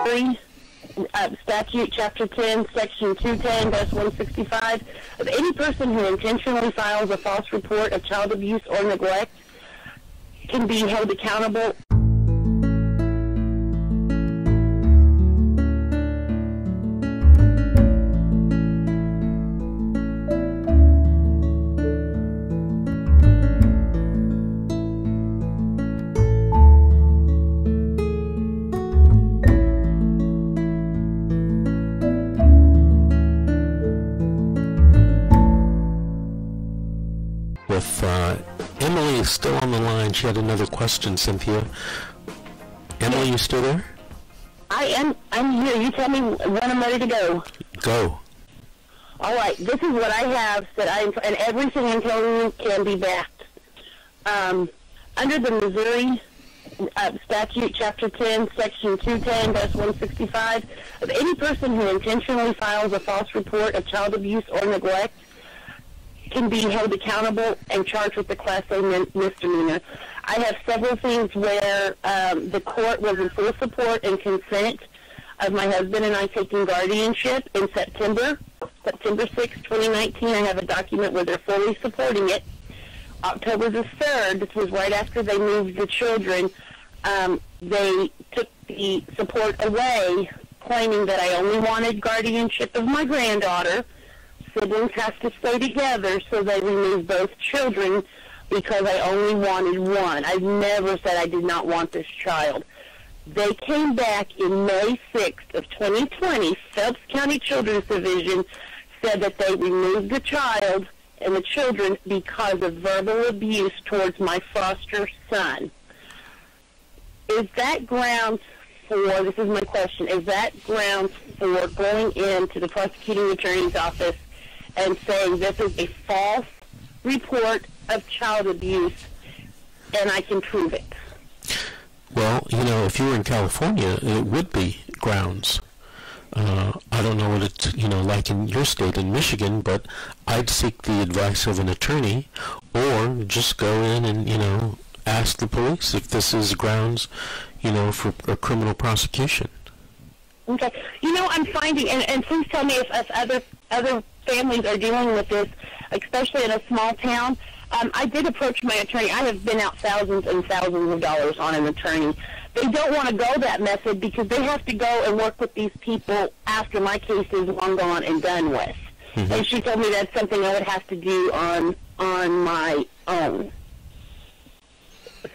Missouri statute, Chapter 10, Section 210-165, of any person who intentionally files a false report of child abuse or neglect can be held accountable. Emily is still on the line. She had another question, Cynthia. Emily, you still there? I am. I'm here. You tell me when I'm ready to go. Go. All right. This is what I have and everything I'm telling you can be backed. Under the Missouri statute, Chapter 10, Section 210-165, of any person who intentionally files a false report of child abuse or neglect can be held accountable and charged with the Class A misdemeanor. I have several things where the court was in full support and consent of my husband and I taking guardianship in September 6, 2019. I have a document where they're fully supporting it. October the 3rd, this was right after they moved the children, they took the support away, claiming that I only wanted guardianship of my granddaughter. Siblings have to stay together, so they removed both children because I only wanted one. I've never said I did not want this child. They came back in May 6th of 2020. Phelps County Children's Division said that they removed the child and the children because of verbal abuse towards my foster son. Is that grounds for, this is my question, is that grounds for going into the prosecuting attorney's office and saying this is a false report of child abuse and I can prove it? Well, you know, if you were in California, it would be grounds. I don't know what it's, you know, like in your state, in Michigan, but I'd seek the advice of an attorney or just go in and, you know, ask the police if this is grounds, you know, for a criminal prosecution. Okay. You know, I'm finding, and please tell me if other families are dealing with this, especially in a small town. I did approach my attorney. I have been out thousands and thousands of dollars on an attorney. They don't want to go that method because they have to go and work with these people after my case is long gone and done with. Mm-hmm. And she told me that's something I would have to do on my own.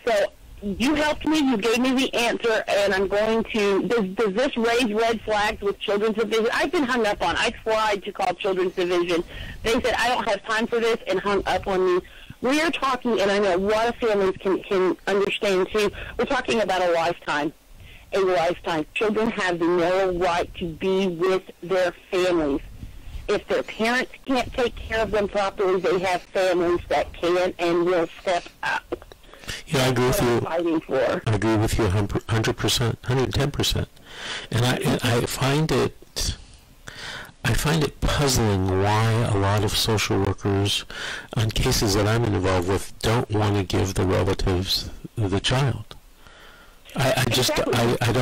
So you helped me. You gave me the answer, and I'm going to. Does this raise red flags with Children's Division? I've been hung up on. I tried to call Children's Division. They said I don't have time for this and hung up on me. We are talking, and I know a lot of families can understand too. We're talking about a lifetime. A lifetime. Children have the moral right to be with their families. If their parents can't take care of them properly, they have families that can and will step up. Yeah, I agree with you. Fighting for. I agree with you 100%, 110%. And I find it puzzling why a lot of social workers on cases that I'm involved with don't want to give the relatives the child. I just I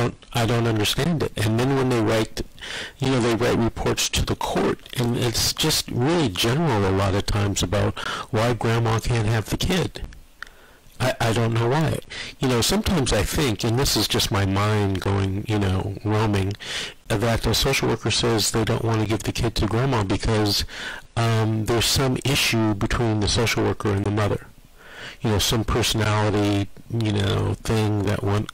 don't understand it. And then when they write, you know, they write reports to the court, and it's just really general a lot of times about why grandma can't have the kid. I don't know why. You know, sometimes I think, and this is just my mind going, you know, roaming, that a social worker says they don't want to give the kid to grandma because there's some issue between the social worker and the mother. You know, some personality, you know, thing that went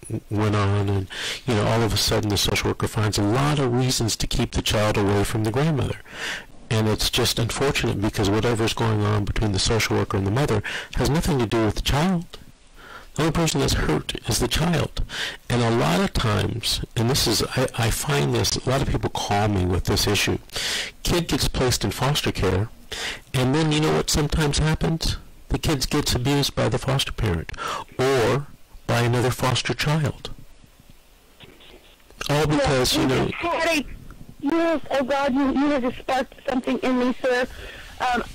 on, and, you know, all of a sudden the social worker finds a lot of reasons to keep the child away from the grandmother. And it's just unfortunate because whatever's going on between the social worker and the mother has nothing to do with the child. The only person that's hurt is the child. And a lot of times, and this is, I find this, a lot of people call me with this issue. Kid gets placed in foster care, and then you know what sometimes happens? The kid gets abused by the foster parent or by another foster child. All because, you know... Yes, oh God, you have just sparked something in me, sir.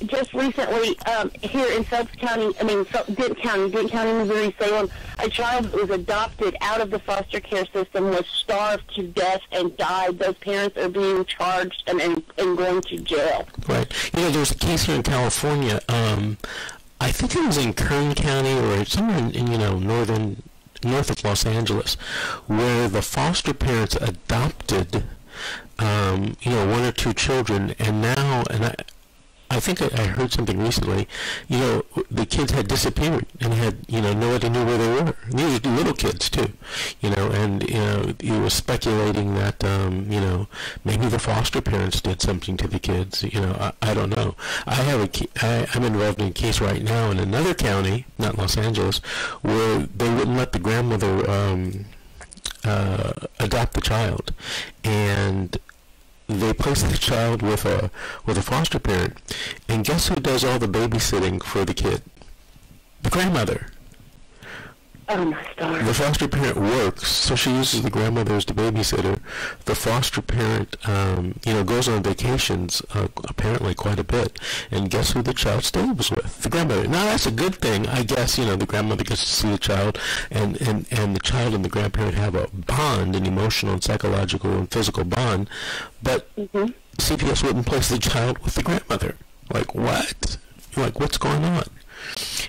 Just recently, here in Phelps County, Dent County, Missouri, Salem, a child that was adopted out of the foster care system was starved to death and died. Those parents are being charged and going to jail. Right. You know, there's a case here in California. I think it was in Kern County or somewhere in north of Los Angeles, where the foster parents adopted, one or two children, and now, I think I heard something recently, the kids had disappeared and had, nobody knew where they were. These were little kids too, and, you were speculating that, maybe the foster parents did something to the kids, I don't know. I'm involved in a case right now in another county, not Los Angeles, where they wouldn't let the grandmother, adopt the child, and they place the child with a foster parent, and guess who does all the babysitting for the kid? The grandmother. Oh my stars. The foster parent works, so she uses the grandmother as the babysitter. The foster parent, goes on vacations apparently quite a bit, and guess who the child stays with? The grandmother. Now that's a good thing, I guess. The grandmother gets to see the child, and the child and the grandparent have a bond, an emotional and psychological and physical bond. But CPS wouldn't place the child with the grandmother. Like what? Like what's going on?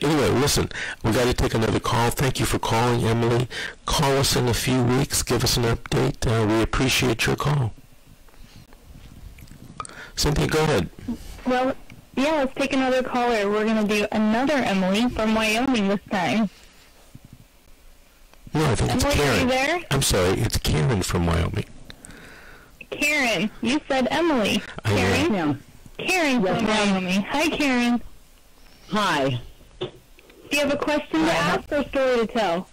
Anyway, listen, we got to take another call. Thank you for calling, Emily. Call us in a few weeks. Give us an update. We appreciate your call. Cynthia, go ahead. Well, yeah, let's take another caller. We're going to do another Emily from Wyoming this time. No, I think Emily, it's Karen. Are you there? I'm sorry, it's Karen from Wyoming. Karen, you said Emily. Karen? Yeah. Karen from Wyoming. Hi, Karen. Hi. Do you have a question to ask or a story to tell?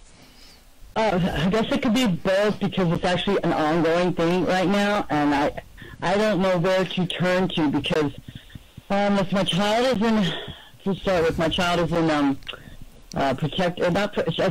I guess it could be both because it's actually an ongoing thing right now, and I don't know where to turn to because if my child is in, to start with, my child is in a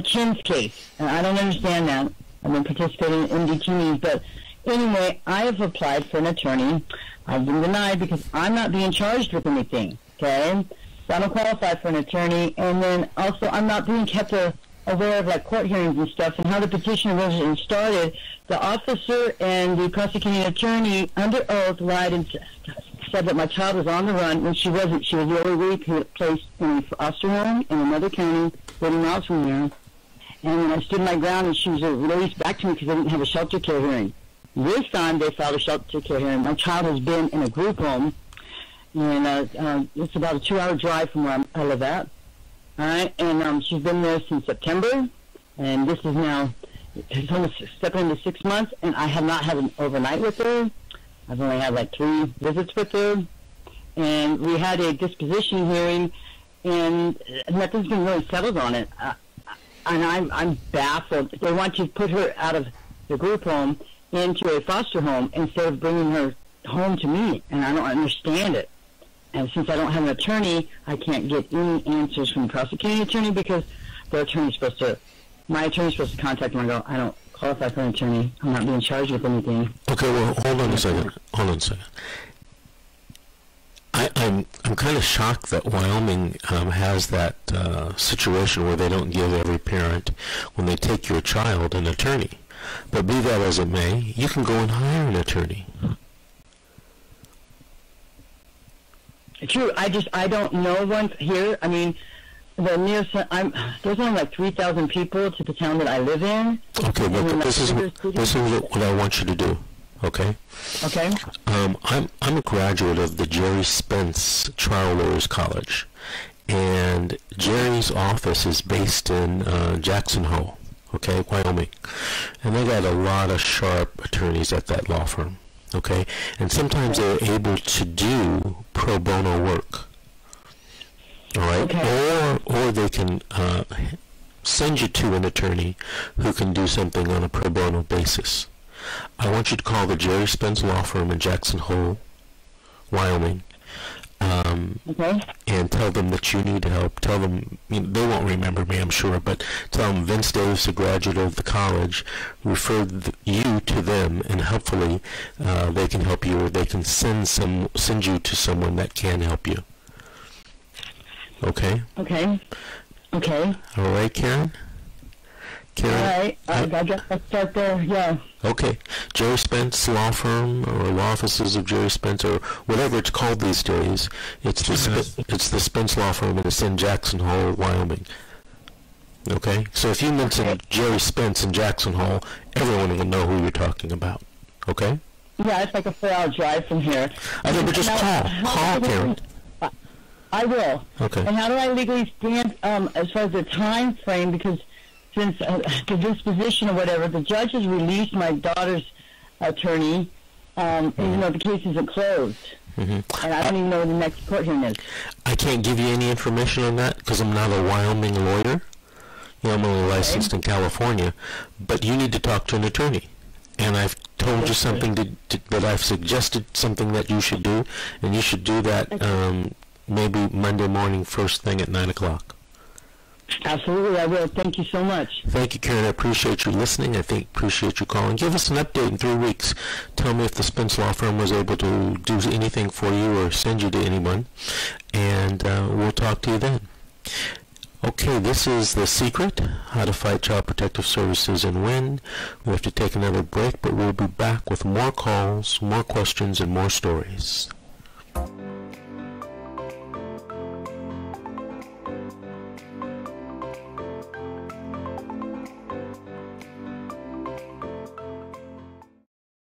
CHIN's case, and I don't understand that. I've been participating in detainees, but anyway, I have applied for an attorney. I've been denied because I'm not being charged with anything, okay? So I don't qualify for an attorney, and then also I'm not being kept aware of like court hearings and stuff and how the petition originally started. The officer and the prosecuting attorney under oath lied and said that my child was on the run when she wasn't. She was illegally placed in a foster home in another county 30 miles from there. And when I stood my ground and she was released back to me because I didn't have a shelter care hearing. This time they filed a shelter care hearing. My child has been in a group home, and it's about a 2-hour drive from where I live at. All right, and she's been there since September, and this is now, it's almost stepping into 6 months, and I have not had an overnight with her. I've only had like 3 visits with her, and we had a disposition hearing, and nothing's been really settled on it. And I'm baffled. They want to put her out of the group home into a foster home instead of bringing her home to me, and I don't understand it. And since I don't have an attorney, I can't get any answers from the prosecuting attorney because my attorney's supposed to contact them and go, I don't qualify for an attorney. I'm not being charged with anything. Okay, well, hold on a second. I'm kind of shocked that Wyoming has that situation where they don't give every parent, when they take your child, an attorney. But be that as it may, you can go and hire an attorney. True. I don't know one here. I mean, the nearest there's only like 3,000 people to the town that I live in. Okay, look, this is what I want you to do. Okay. Okay. I'm a graduate of the Jerry Spence Trial Lawyers College, and Jerry's office is based in Jackson Hole, okay, Wyoming, and they got a lot of sharp attorneys at that law firm. Okay, and sometimes they're able to do pro bono work. All right, okay. Or they can send you to an attorney who can do something on a pro bono basis. I want you to call the Jerry Spence Law Firm in Jackson Hole, Wyoming, and tell them that you need help. Tell them, they won't remember me, I'm sure, but tell them Vince Davis, a graduate of the college, referred you to them, and hopefully they can help you, or they can send you to someone that can help you. Okay? Okay. Okay. All right, Karen? Karen? All right. I guess I'll start there. Yeah. Okay. Jerry Spence Law Firm, or Law Offices of Jerry Spence, or whatever it's called these days. It's the Spence Law Firm, and it's in Jackson Hole, Wyoming. Okay? So if you mention Jerry Spence in Jackson Hole, everyone will know who you're talking about. Okay? Yeah, it's like a 4-hour drive from here. I think, but just call Karen. I will. Okay. And how do I legally stand as far as the time frame? Because since the disposition or whatever, the judge has released my daughter's attorney, even though the case isn't closed. And I don't even know when the next court hearing is. I can't give you any information on that because I'm not a Wyoming lawyer. I'm only licensed in California. But you need to talk to an attorney. And I've told you something that I've suggested something that you should do, and you should do that maybe Monday morning, first thing at 9 o'clock. Absolutely, I will. Thank you so much. Thank you, Karen. I appreciate you listening. I appreciate you calling. Give us an update in 3 weeks. Tell me if the Spence Law Firm was able to do anything for you or send you to anyone, and we'll talk to you then. Okay, this is The Secret, How to Fight Child Protective Services and Win. We have to take another break, but we'll be back with more calls, more questions, and more stories.